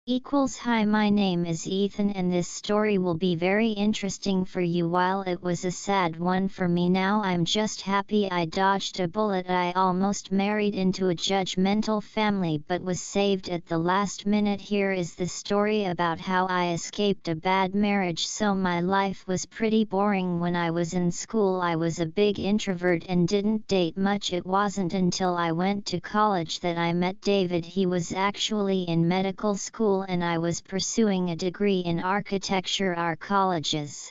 Hi, my name is Ethan and this story will be very interesting for you. While it was a sad one for me, now I'm just happy I dodged a bullet. I almost married into a judgmental family but was saved at the last minute. Here is the story about how I escaped a bad marriage. So my life was pretty boring when I was in school. I was a big introvert and didn't date much. It wasn't until I went to college that I met David. He was actually in medical school and I was pursuing a degree in architecture. Our colleges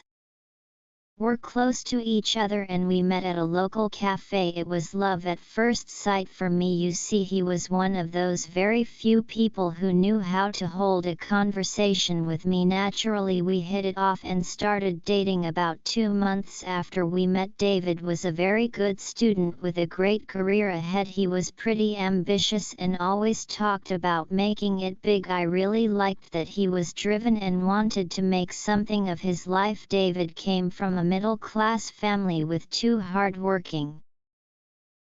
were close to each other and we met at a local cafe. It was love at first sight for me. You see, he was one of those very few people who knew how to hold a conversation with me. Naturally, we hit it off and started dating about 2 months after we met. David was a very good student with a great career ahead. He was pretty ambitious and always talked about making it big. I really liked that he was driven and wanted to make something of his life. David came from a middle-class family with 2 hard-working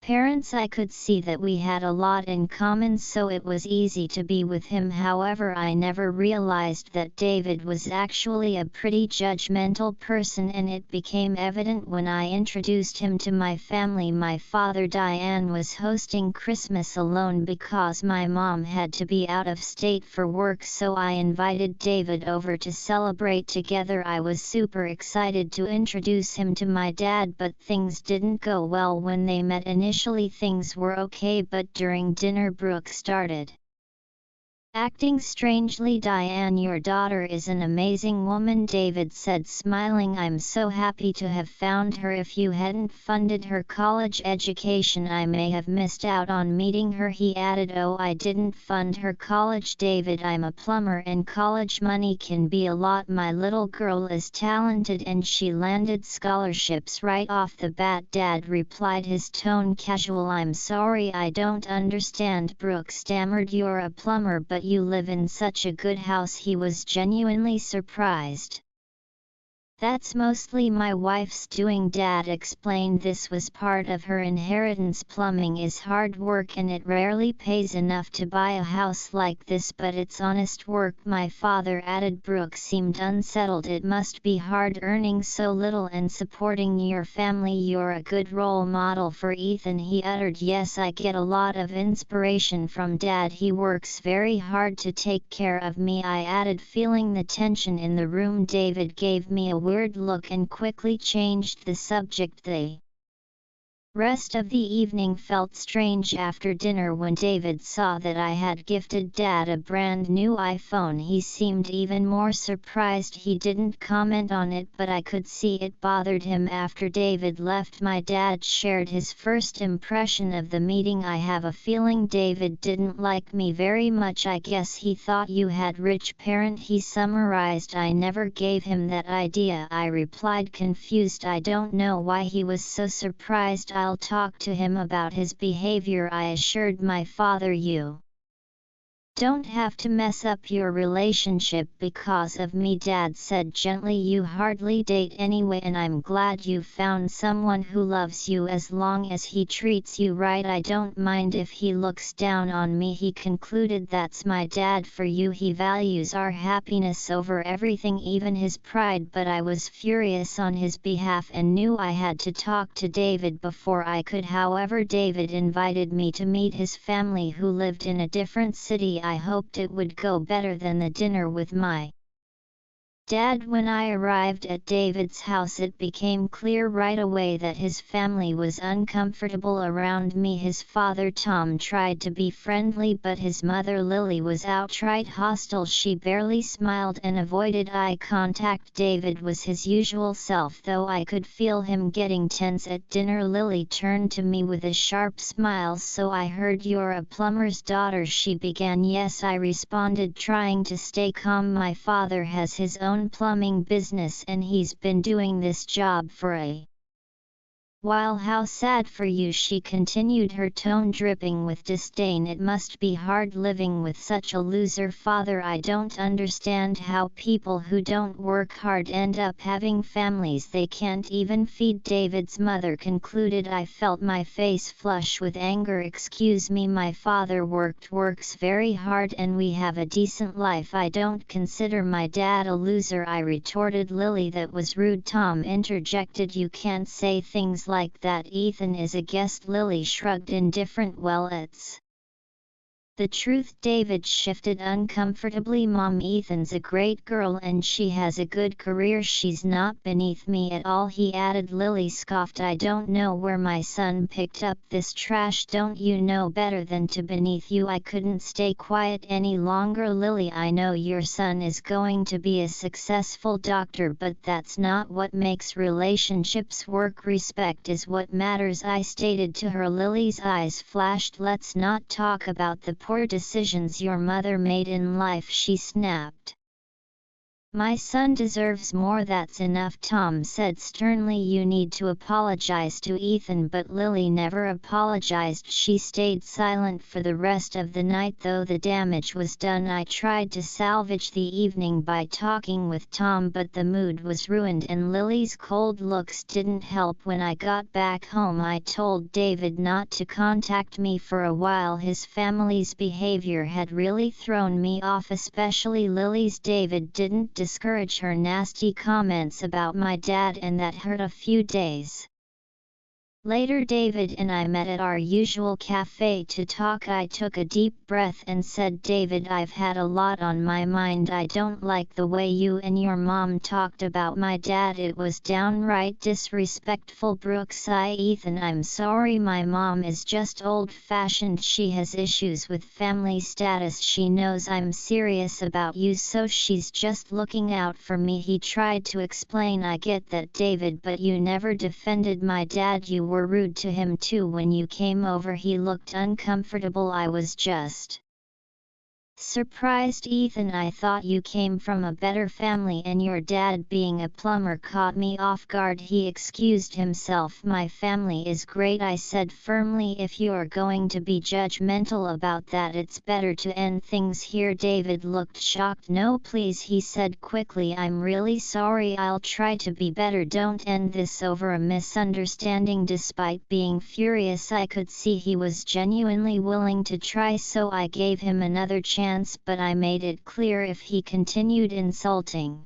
parents. I could see that we had a lot in common, so it was easy to be with him. However, I never realized that David was actually a pretty judgmental person, and it became evident when I introduced him to my family. My father Diane was hosting Christmas alone because my mom had to be out of state for work, so I invited David over to celebrate together. I was super excited to introduce him to my dad, but things didn't go well when they met. Initially things were okay, but during dinner Brooke started acting strangely. Diane, your daughter is an amazing woman, David said, smiling. I'm so happy to have found her. If you hadn't funded her college education, I may have missed out on meeting her, he added. Oh, I didn't fund her college, David. I'm a plumber and college money can be a lot. My little girl is talented and she landed scholarships right off the bat, Dad replied, his tone casual. I'm sorry, I don't understand, Brooke stammered. You're a plumber, but you live in such a good house. He was genuinely surprised. That's mostly my wife's doing, Dad explained. This was part of her inheritance. Plumbing is hard work and it rarely pays enough to buy a house like this, but it's honest work, my father added. Brooke seemed unsettled. It must be hard earning so little and supporting your family. You're a good role model for Ethan, he uttered. Yes, I get a lot of inspiration from Dad. He works very hard to take care of me, I added, feeling the tension in the room. David gave me a weird look and quickly changed the subject. The rest of the evening felt strange. After dinner, when David saw that I had gifted Dad a brand new iPhone, he seemed even more surprised. He didn't comment on it, but I could see it bothered him. After David left, my dad shared his first impression of the meeting. I have a feeling David didn't like me very much. I guess he thought you had rich parent, he summarized. I never gave him that idea, I replied, confused. I don't know why he was so surprised. I'll talk to him about his behavior, I assured my father. You don't have to mess up your relationship because of me, Dad said gently. You hardly date anyway, and I'm glad you found someone who loves you as long as he treats you right. I don't mind if he looks down on me, he concluded. That's my dad for you. He values our happiness over everything, even his pride. But I was furious on his behalf and knew I had to talk to David before I could. However, David invited me to meet his family who lived in a different city. I hoped it would go better than the dinner with my dad. When I arrived at David's house, it became clear right away that his family was uncomfortable around me. His father Tom tried to be friendly, but his mother Lily was outright hostile. She barely smiled and avoided eye contact. David was his usual self, though I could feel him getting tense. At dinner, Lily turned to me with a sharp smile. So I heard you're a plumber's daughter, she began. Yes, I responded, trying to stay calm. My father has his own plumbing business and he's been doing this job for a While how sad for you, she continued, her tone dripping with disdain. It must be hard living with such a loser father. I don't understand how people who don't work hard end up having families they can't even feed. David's mother concluded. I felt my face flush with anger. Excuse me, my father works very hard and we have a decent life. I don't consider my dad a loser, I retorted. Lily, that was rude, Tom interjected. You can't say things like that. Ethan is a guest. Lily shrugged indifferent. Well, it's the truth. David shifted uncomfortably. Mom, Ethan's a great girl and she has a good career. She's not beneath me at all, he added. Lily scoffed. I don't know where my son picked up this trash. Don't you know better than to beneath you? I couldn't stay quiet any longer. Lily, I know your son is going to be a successful doctor, but that's not what makes relationships work. Respect is what matters, I stated to her. Lily's eyes flashed. Let's not talk about the poor decisions your mother made in life, she snapped. My son deserves more. That's enough, Tom said sternly. You need to apologize to Ethan. But Lily never apologized. She stayed silent for the rest of the night. Though the damage was done, I tried to salvage the evening by talking with Tom, but the mood was ruined and Lily's cold looks didn't help. When I got back home, I told David not to contact me for a while. His family's behavior had really thrown me off, especially Lily's. David didn't discourage her nasty comments about my dad, and that hurt. A few days later, David and I met at our usual cafe to talk. I took a deep breath and said, David, I've had a lot on my mind. I don't like the way you and your mom talked about my dad. It was downright disrespectful. Brooke sighed. Ethan, I'm sorry. My mom is just old-fashioned. She has issues with family status. She knows I'm serious about you, so she's just looking out for me, he tried to explain. I get that, David, but you never defended my dad. You were rude to him too when you came over. He looked uncomfortable. I was just surprised. Ethan, I thought you came from a better family, and your dad being a plumber caught me off guard. He excused himself. My family is great, I said firmly. If you're going to be judgmental about that, it's better to end things here. David looked shocked. No, please, he said quickly. I'm really sorry. I'll try to be better. Don't end this over a misunderstanding. Despite being furious, I could see he was genuinely willing to try, so I gave him another chance. But I made it clear if he continued insulting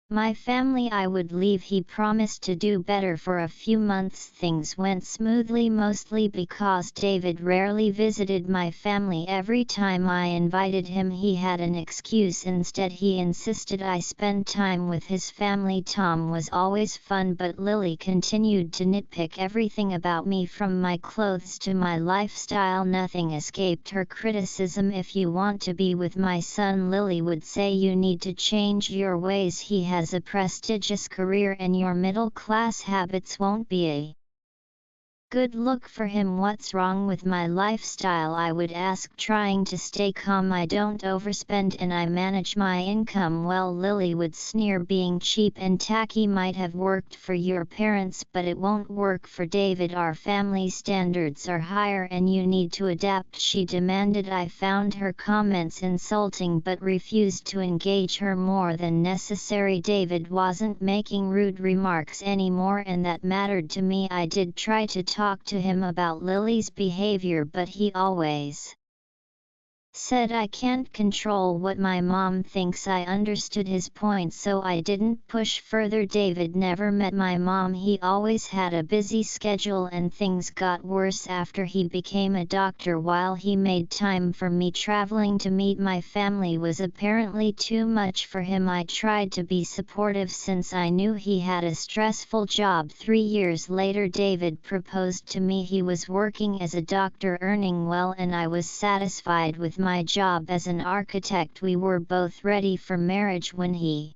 my family, I would leave. He promised to do better. For a few months things went smoothly, mostly because David rarely visited my family. Every time I invited him, he had an excuse. Instead, he insisted I spend time with his family. Tom was always fun, but Lily continued to nitpick everything about me, from my clothes to my lifestyle. Nothing escaped her criticism. If you want to be with my son, Lily would say, you need to change your ways. He has a prestigious career and your middle-class habits won't be a good look for him. What's wrong with my lifestyle, I would ask, trying to stay calm. I don't overspend and I manage my income well, Lily would sneer. Being cheap and tacky might have worked for your parents, but it won't work for David. Our family standards are higher and you need to adapt, she demanded. I found her comments insulting but refused to engage her more than necessary. David wasn't making rude remarks anymore, and that mattered to me. I did try to talk to him about Lily's behavior, but he always said I can't control what my mom thinks. I understood his point, so I didn't push further. David never met my mom. He always had a busy schedule, and things got worse after he became a doctor. While he made time for me, traveling to meet my family was apparently too much for him. I tried to be supportive since I knew he had a stressful job. 3 years later, David proposed to me. He was working as a doctor, earning well, and I was satisfied with my job as an architect. We were both ready for marriage when he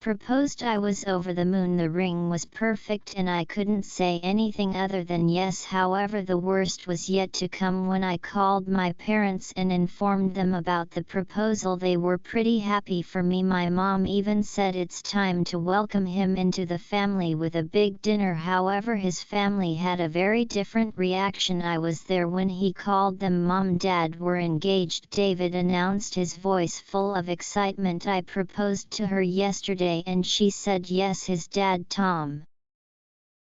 proposed. I was over the moon. The ring was perfect and I couldn't say anything other than yes. However, the worst was yet to come when I called my parents and informed them about the proposal. They were pretty happy for me. My mom even said it's time to welcome him into the family with a big dinner. However, his family had a very different reaction. I was there when he called them. Mom, Dad were engaged, David announced, his voice full of excitement. I proposed to her yesterday and she said yes. His dad, Tom,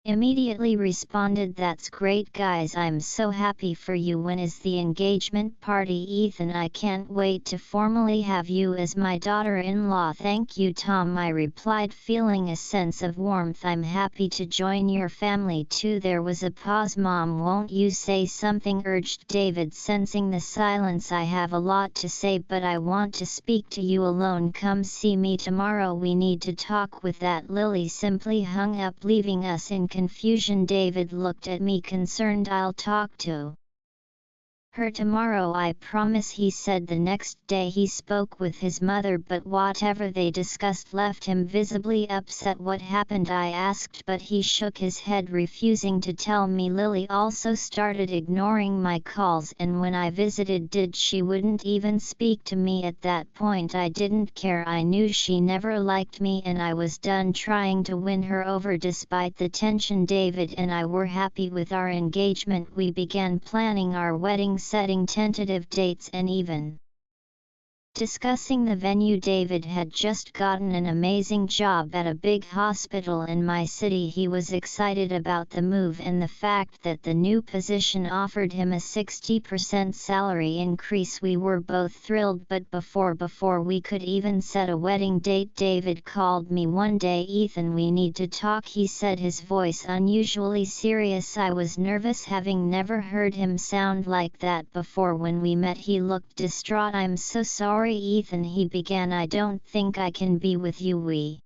immediately responded, "That's great, guys. I'm so happy for you. When is the engagement party?" "Ethan, I can't wait to formally have you as my daughter-in-law." "Thank you, Tom," I replied, feeling a sense of warmth. "I'm happy to join your family too." There was a pause. "Mom, won't you say something?" urged David, sensing the silence. "I have a lot to say, but I want to speak to you alone. Come see me tomorrow. We need to talk." With that, Lily simply hung up, leaving us in confusion. David looked at me concerned. "I'll talk to her tomorrow, I promise," he said. The next day he spoke with his mother, but whatever they discussed left him visibly upset. "What happened?" I asked, but he shook his head, refusing to tell me. Lily also started ignoring my calls, and when I visited she wouldn't even speak to me. At that point I didn't care. I knew she never liked me and I was done trying to win her over. Despite the tension, David and I were happy with our engagement. We began planning our wedding, setting tentative dates and even discussing the venue. David had just gotten an amazing job at a big hospital in my city. He was excited about the move and the fact that the new position offered him a 60% salary increase. We were both thrilled, but before we could even set a wedding date, David called me one day. "Ethan, we need to talk," he said, his voice unusually serious. I was nervous, having never heard him sound like that before. When we met, he looked distraught. "I'm so sorry, Ethan," he began. "I don't think I can be with you. We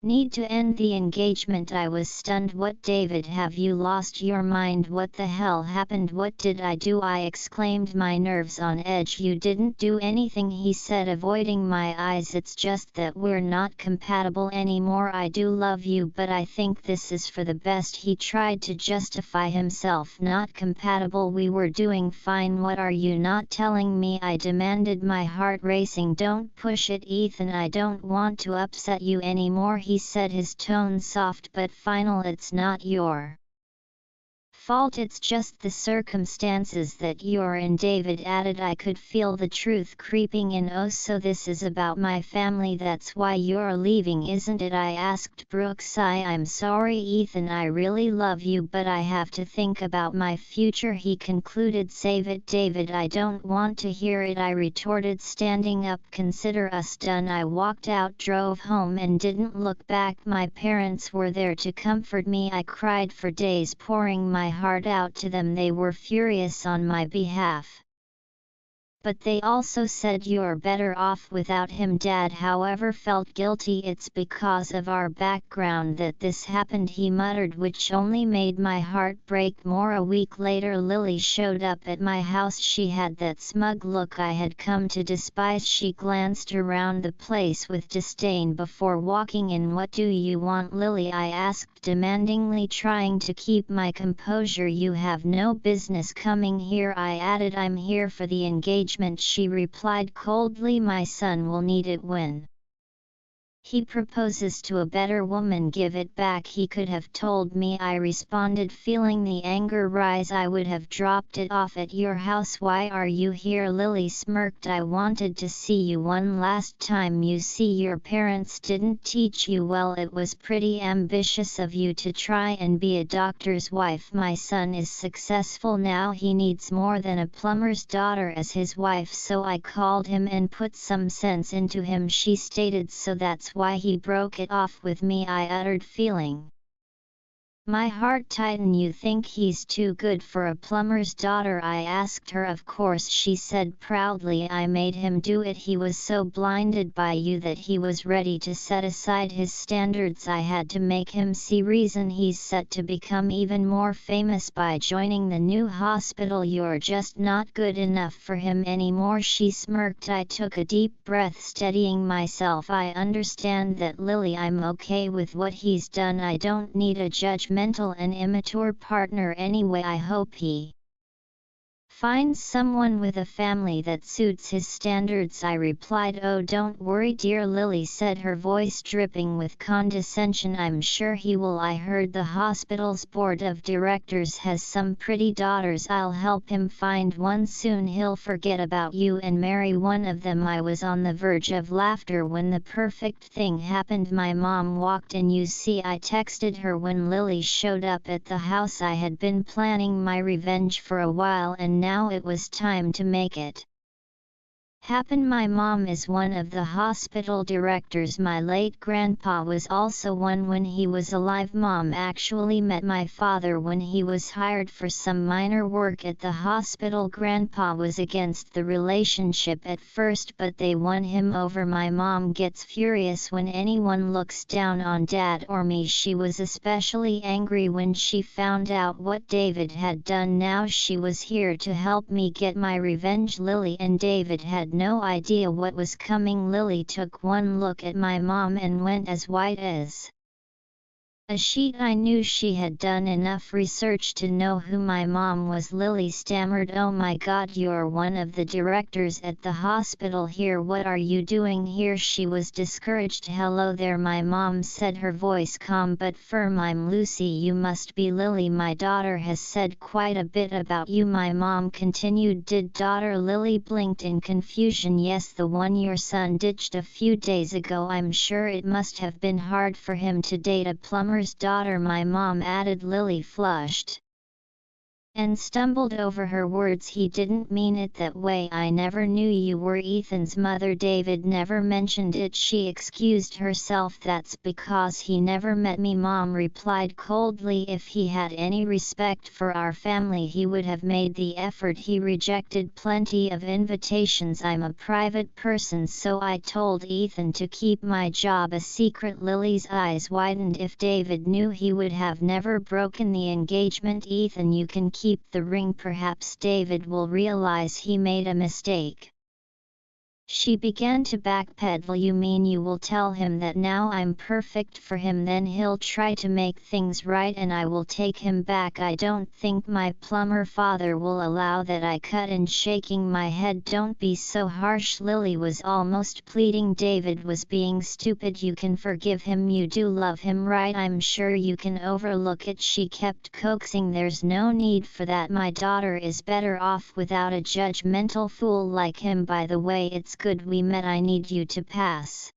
need to end the engagement." I was stunned. "What, David? Have you lost your mind? What the hell happened? What did I do?" I exclaimed, my nerves on edge. "You didn't do anything," he said, avoiding my eyes. "It's just that we're not compatible anymore. I do love you, but I think this is for the best." He tried to justify himself. "Not compatible? We were doing fine. What are you not telling me?" I demanded, my heart racing. "Don't push it, Ethan. I don't want to upset you anymore," he said, his tone soft but final. "It's not your fault. It's just the circumstances that you're in," David added. I could feel the truth creeping in. "Oh, so this is about my family? That's why you're leaving, isn't it?" I asked. Brooks, I'm sorry, Ethan. I really love you, but I have to think about my future," he concluded. "Save it, David. I don't want to hear it," I retorted, standing up. "Consider us done." I walked out, drove home, and didn't look back. My parents were there to comfort me. I cried for days, pouring my heart out to them. They were furious on my behalf, but they also said you're better off without him. Dad, however, felt guilty. "It's because of our background that this happened," he muttered, which only made my heart break more. A week later, Lily showed up at my house. She had that smug look I had come to despise. She glanced around the place with disdain before walking in. "What do you want, Lily?" I asked demandingly, trying to keep my composure. "You have no business coming here," I added. "I'm here for the engagement," she replied coldly. "My son will need it when he proposes to a better woman. Give it back." "He could have told me," I responded, feeling the anger rise. "I would have dropped it off at your house." "Why are you here?" Lily smirked. "I wanted to see you one last time. You see, your parents didn't teach you well. It was pretty ambitious of you to try and be a doctor's wife. My son is successful now. He needs more than a plumber's daughter as his wife, so I called him and put some sense into him," she stated. "So that's why he broke it off with me," I uttered, feeling My heart tightened. You think he's too good for a plumber's daughter? I asked her. Of course, she said proudly. I made him do it. He was so blinded by you that he was ready to set aside his standards. I had to make him see reason. He's set to become even more famous by joining the new hospital. You're just not good enough for him anymore. She smirked. I took a deep breath, steadying myself. I understand that, Lily. I'm okay with what he's done. I don't need a judgmental and immature partner anyway. I hope he finds someone with a family that suits his standards, I replied. Oh, don't worry, dear, Lily said, her voice dripping with condescension. I'm sure he will. I heard the hospital's board of directors has some pretty daughters. I'll help him find one soon. He'll forget about you and marry one of them. I was on the verge of laughter when the perfect thing happened. My mom walked in. You see, I texted her when Lily showed up at the house. I had been planning my revenge for a while, and now it was time to make it happen. My mom is one of the hospital directors. My late grandpa was also one when he was alive. Mom actually met my father when he was hired for some minor work at the hospital. Grandpa was against the relationship at first, but they won him over. My mom gets furious when anyone looks down on Dad or me. She was especially angry when she found out what David had done. Now she was here to help me get my revenge. Lily and David had no idea what was coming. Lily took one look at my mom and went as white as a sheet. I knew she had done enough research to know who my mom was. Lily stammered, oh my God, you're one of the directors at the hospital here. What are you doing here? She was discouraged. Hello there, my mom said, her voice calm but firm. I'm Lucy. You must be Lily. My daughter has said quite a bit about you, my mom continued. Did daughter? Lily blinked in confusion. Yes, the one your son ditched a few days ago. I'm sure it must have been hard for him to date a plumber's daughter, my mom added. Lily flushed and stumbled over her words. He didn't mean it that way. I never knew you were Ethan's mother. David never mentioned it. She excused herself. That's because he never met me, Mom replied coldly. If he had any respect for our family, he would have made the effort. He rejected plenty of invitations. I'm a private person, so I told Ethan to keep my job a secret. Lily's eyes widened. If David knew, he would have never broken the engagement. Ethan, you can keep the ring. Perhaps David will realize he made a mistake. She began to backpedal. You mean you will tell him that now I'm perfect for him? Then he'll try to make things right and I will take him back. I don't think my plumber father will allow that. I cut in, shaking my head. Don't be so harsh. Lily was almost pleading. David was being stupid. You can forgive him. You do love him, right? I'm sure you can overlook it. She kept coaxing. There's no need for that. My daughter is better off without a judgmental fool like him. By the way, it's good we met. I need you to pass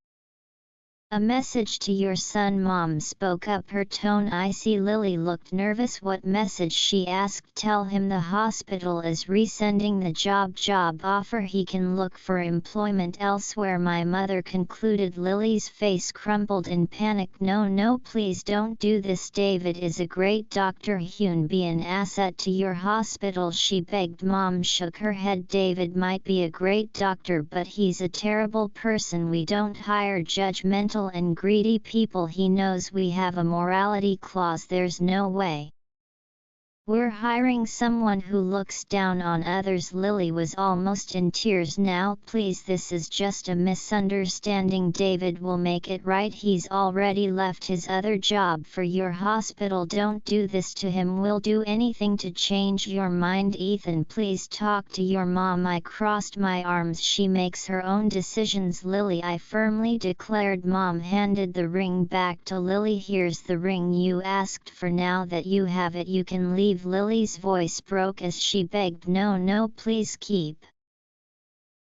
a message to your son. Mom spoke up, her tone icy. Lily looked nervous. What message? She asked. Tell him the hospital is resending the job offer. He can look for employment elsewhere. My mother concluded. Lily's face crumpled in panic. No, please don't do this. David is a great doctor. He'll be an asset to your hospital, she begged. Mom shook her head. David might be a great doctor, but he's a terrible person. We don't hire judgmental and greedy people. He knows we have a morality clause. There's no way we're hiring someone who looks down on others. Lily was almost in tears. Now, please, this is just a misunderstanding. David will make it right. He's already left his other job for your hospital. Don't do this to him. We'll do anything to change your mind. Ethan, please talk to your mom. I crossed my arms. She makes her own decisions, Lily, I firmly declared. Mom handed the ring back to Lily. Here's the ring you asked for. Now that you have it, you can leave. Lily's voice broke as she begged. No, please keep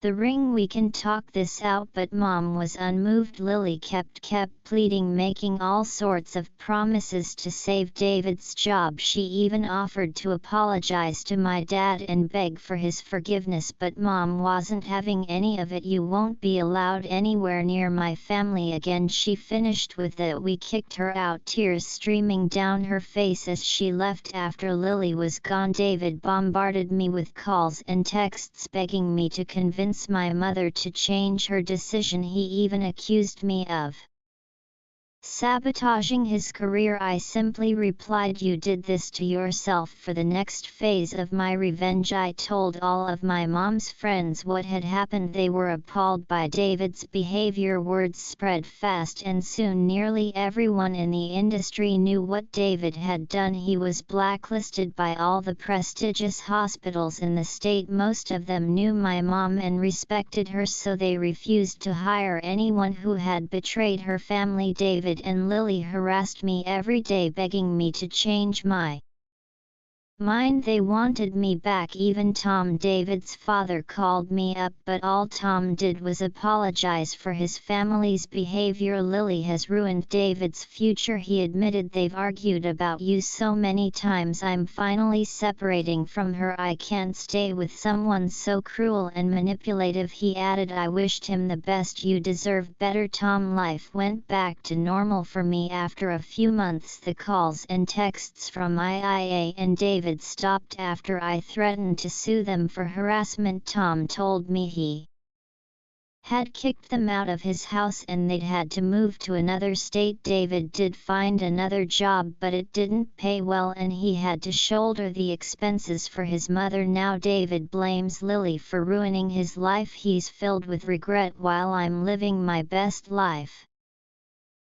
The ring, we can talk this out, but Mom was unmoved. Lily kept pleading, making all sorts of promises to save David's job. She even offered to apologize to my dad and beg for his forgiveness, but Mom wasn't having any of it. You won't be allowed anywhere near my family again, she finished with it. We kicked her out, tears streaming down her face as she left. After Lily was gone, David bombarded me with calls and texts begging me to convince my mother to change her decision. He even accused me of sabotaging his career. I simply replied, "You did this to yourself." For the next phase of my revenge, I told all of my mom's friends what had happened. They were appalled by David's behavior. Words spread fast, and soon nearly everyone in the industry knew what David had done. He was blacklisted by all the prestigious hospitals in the state. Most of them knew my mom and respected her, so they refused to hire anyone who had betrayed her family. David and Lily harassed me every day, begging me to change my mind. They wanted me back. Even Tom, David's father, called me up, but all Tom did was apologize for his family's behavior. "Lily has ruined David's future," he admitted. "They've argued about you so many times. I'm finally separating from her. I can't stay with someone so cruel and manipulative," he added. I wished him the best. "You deserve better, Tom." Life went back to normal for me after a few months. The calls and texts from AITA and David stopped after I threatened to sue them for harassment. Tom told me he had kicked them out of his house and they'd had to move to another state. David did find another job, but it didn't pay well and he had to shoulder the expenses for his mother. Now David blames Lily for ruining his life. He's filled with regret while I'm living my best life.